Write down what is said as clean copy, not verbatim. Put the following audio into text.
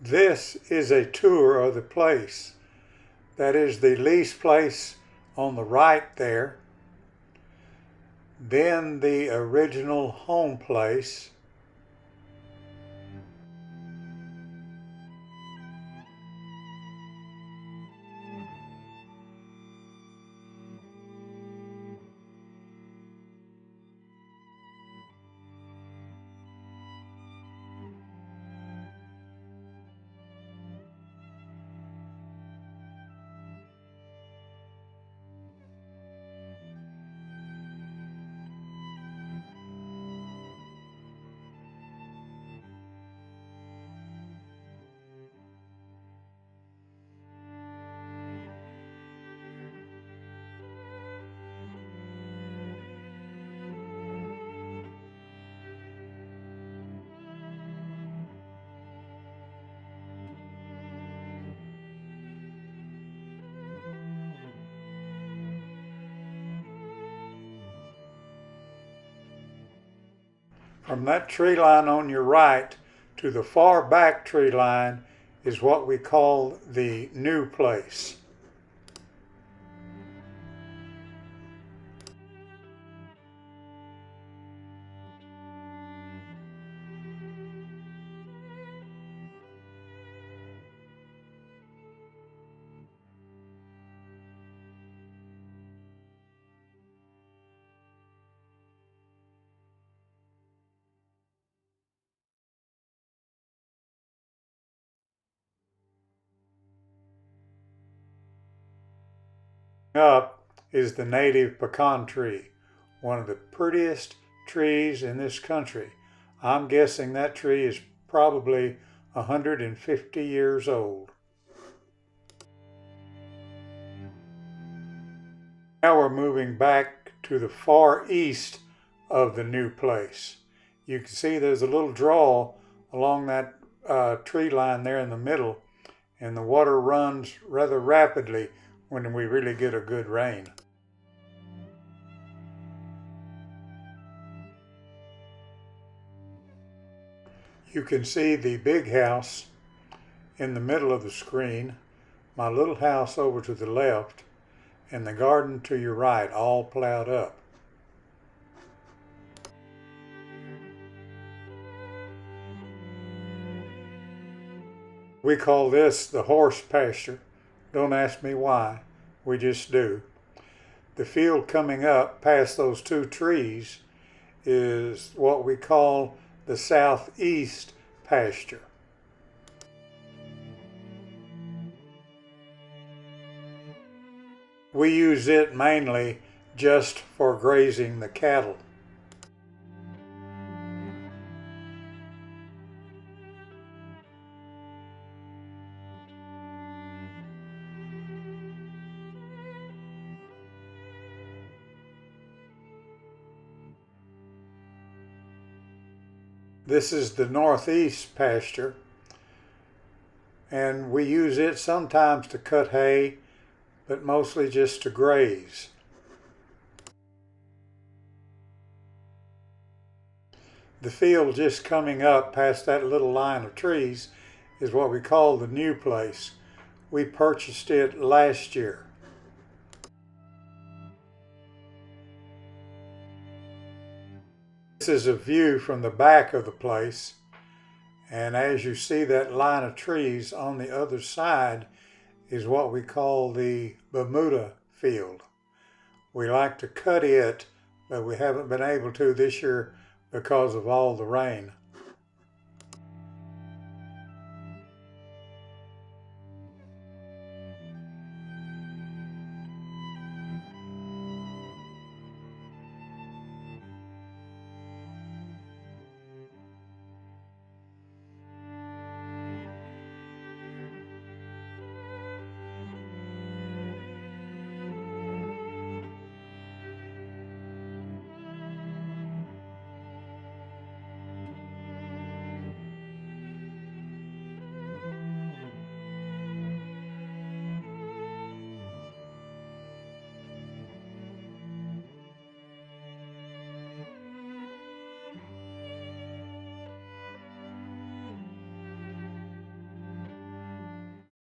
This is a tour of the place. That is the lease place on the right there. Then the original home place. From that tree line on your right to the far back tree line is what we call the new place. Up is the native pecan tree, one of the prettiest trees in this country. I'm guessing that tree is probably 150 years old. Now we're moving back to the far east of the new place. You can see there's a little draw along that tree line there in the middle, and the water runs rather rapidly when we really get a good rain. You can see the big house in the middle of the screen, my little house over to the left, and the garden to your right, all plowed up. We call this the horse pasture. Don't ask me why, we just do. The field coming up past those two trees is what we call the southeast pasture. We use it mainly just for grazing the cattle. This is the northeast pasture, and we use it sometimes to cut hay, but mostly just to graze. The field just coming up past that little line of trees is what we call the new place. We purchased it last year. This is a view from the back of the place, and as you see that line of trees on the other side is what we call the Bermuda field. We like to cut it, but we haven't been able to this year because of all the rain.